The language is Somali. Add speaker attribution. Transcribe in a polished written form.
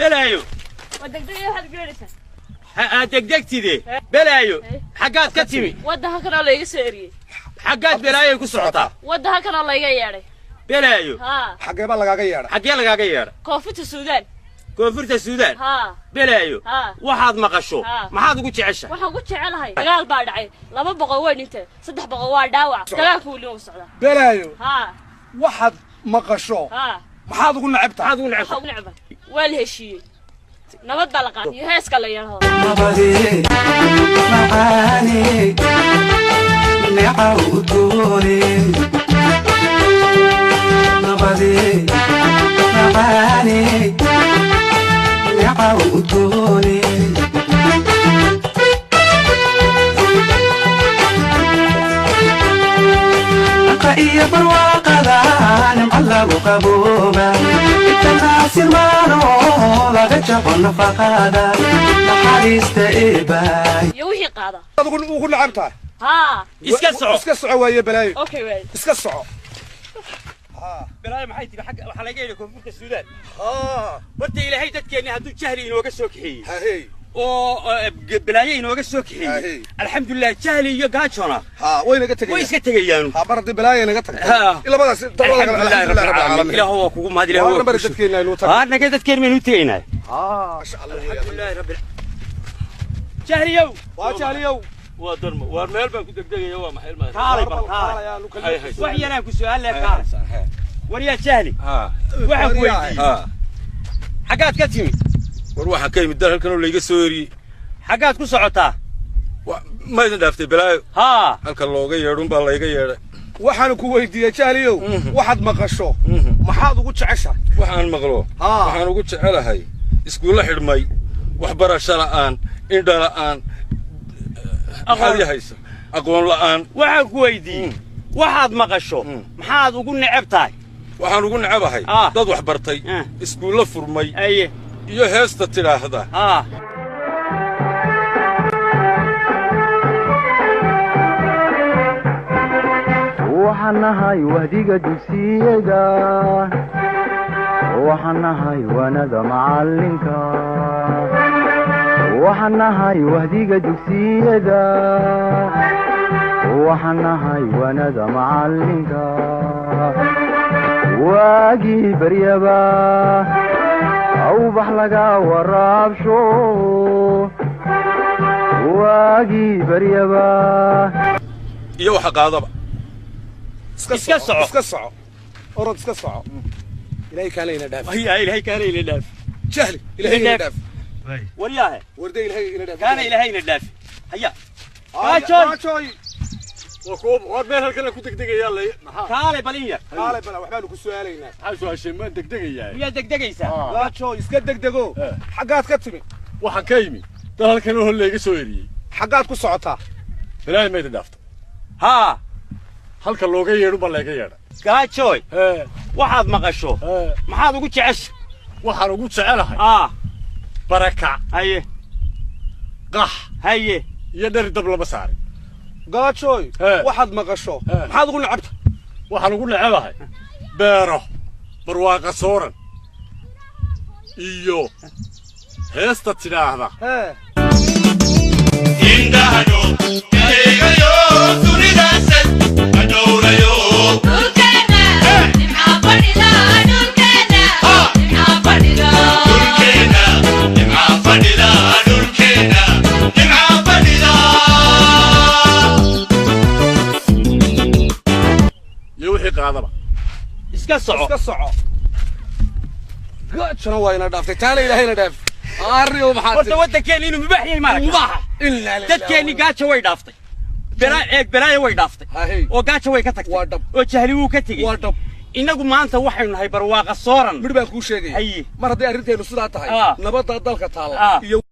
Speaker 1: بلايو
Speaker 2: ودقدقي واحد جالسة
Speaker 1: دقدقتي دي بلايو حقات كتمي
Speaker 2: ودها كان الله يسيري
Speaker 1: حقات بلايو كسرطة
Speaker 2: ودها كان الله يجيري
Speaker 1: بلايو
Speaker 2: ها
Speaker 3: حقي بالله غير
Speaker 1: حقي لغا غير
Speaker 2: كوفة السودان
Speaker 1: كونفورت السودان
Speaker 2: ها
Speaker 1: بلايو
Speaker 2: ها
Speaker 1: waxaad maqasho maxaad ugu jeceshay
Speaker 2: waxaan ku jecelahay dagaal baa dhacay 200 way dhintay 300 waa dhaawac dagaalku wali uu socdaa
Speaker 3: بلايو
Speaker 2: ha
Speaker 3: waxaad maqasho
Speaker 2: ha
Speaker 3: maxaad ugu nacabtaa
Speaker 1: maxaad ugu nacabtaa
Speaker 2: waxaan u nacbaa waa la heshiiyey nabad baa la qaaday iyo heeska la yiraahdo
Speaker 4: nabadii macaani neecawdooni nabadii macaani neecawdooni iyo barwaaqada nimca lagu qabooba intanaasin maano laga jabo nafaqada naxariista eebaay
Speaker 2: iyo wixii qaada
Speaker 3: ugu nacabtaa
Speaker 2: ha
Speaker 3: iska soco waaye balaayo
Speaker 2: okay way
Speaker 3: iska soco
Speaker 1: بلاي maxay tiri xaq waxa laga yeelay koonfurta Suudaan warta ilaahay dadkeena haduu jahli inooga soo kixiyay oo balaayay inooga soo kixiyay alxamdulillah jahli iyo gaajona
Speaker 3: wayna ka tagayaan
Speaker 1: way iska tagayaan
Speaker 3: bardi balaayay naga tagtay ilabadaas dabada kale alxamdulillah rabbil alamin
Speaker 1: ilaahu waa kugu mahad ilaahu
Speaker 3: waa dadkeena inuu tago
Speaker 1: naga dadkeena inuu tagaynaa
Speaker 3: ma sha Allah
Speaker 1: alxamdulillah rabbil jahliyow
Speaker 3: waa jahliyow
Speaker 1: ودرم ورميل بان كنت دقيقة يا محل ما كاري بالكاري وحي أنا كسؤال لك كاري وريا جهلي وحق ويدي حقات كتيمي
Speaker 5: وروح كيم الدار كانوا اللي يسوري
Speaker 1: حقات كسعتها
Speaker 5: ما يدافع بلا
Speaker 1: ها
Speaker 5: هلك اللوجي يرون بالله يغير
Speaker 3: waxaan ku weydiiyay jahliyow waxaad maqasho maxaad ugu jeceshaa
Speaker 5: waxaan maqlo waxaan ugu jecelahay iskuul xidhmay waxbarasho la'aan indha la'aan أقول هيس أقول الآن
Speaker 1: وحنا كويدين واحد مقشو محاد وقول نعبتاي
Speaker 5: وحنا نقول نعبها ضد وحبرتي اسكول فرمي
Speaker 1: أيه
Speaker 5: هيست ترى هذا
Speaker 4: وحنا هاي وهديك دوسيدا وحنا هاي وانا معلمك وحنا هاي وهديك دوسيدا وحنا هاي وانا معلمك واجي بريبا او بحلقا ورابشو واجي بريبا
Speaker 5: يو حقاضبا
Speaker 3: اسكا صعو اورد اسكا صعو الهي كان لينا داف
Speaker 1: هي الهي كان لينا داف
Speaker 3: جهلي الهي لينا داف
Speaker 1: ورياه
Speaker 3: وردي الهي لينا داف
Speaker 1: كان الهي داف هيا
Speaker 3: كاچوي
Speaker 5: وكوب ورميل هلكنا كنت دقيقة يلا
Speaker 1: كالي بلية
Speaker 3: كالي بلا وحبانو كسؤالينا
Speaker 5: عايزوا هالشيء ما دقيقة
Speaker 1: يا دقدقيسا
Speaker 3: كاچوي اسكا دقدقو حقات كتمي
Speaker 5: وحن كيمي ده هلكنا هو اللي يسوري
Speaker 3: حقات ku socotaa
Speaker 5: بلاي ما يدافع
Speaker 1: ها
Speaker 5: هلك اللوجي يرون بالله يغير
Speaker 1: كاچوي waxaad maqasho maxaad ugu jeceshay
Speaker 5: waxaan ugu jecelahay baraka
Speaker 1: haye
Speaker 5: qax
Speaker 1: haye
Speaker 5: iyo dhar dab lama saarin
Speaker 3: gaajoy waxaad maqasho maxaad ugu nacabta
Speaker 5: waxaan ugu nacabahay beero barwaaqa sooran iyo heesta tiraahda
Speaker 6: indahano eegayo dunidaasan adowrayo
Speaker 1: iska soco
Speaker 3: gaajana waa ina dhaaftay taana ilaahayna dhaaf aariyo maxaa
Speaker 1: horta wadankeena inuu mubaax yahay maarag
Speaker 3: mubaax illa
Speaker 1: dadkeeni gaajo way dhaaftay balaaya way dhaaftay oo gaajo way ka tagtay oo jahli wuu ka tagay
Speaker 3: waa dhab
Speaker 1: inagu maanta waxaynu nahay barwaaqa sooran
Speaker 3: mid baan kuu sheegay mar haddii arrinteenu sidaa tahay nabadda dalka taala iyo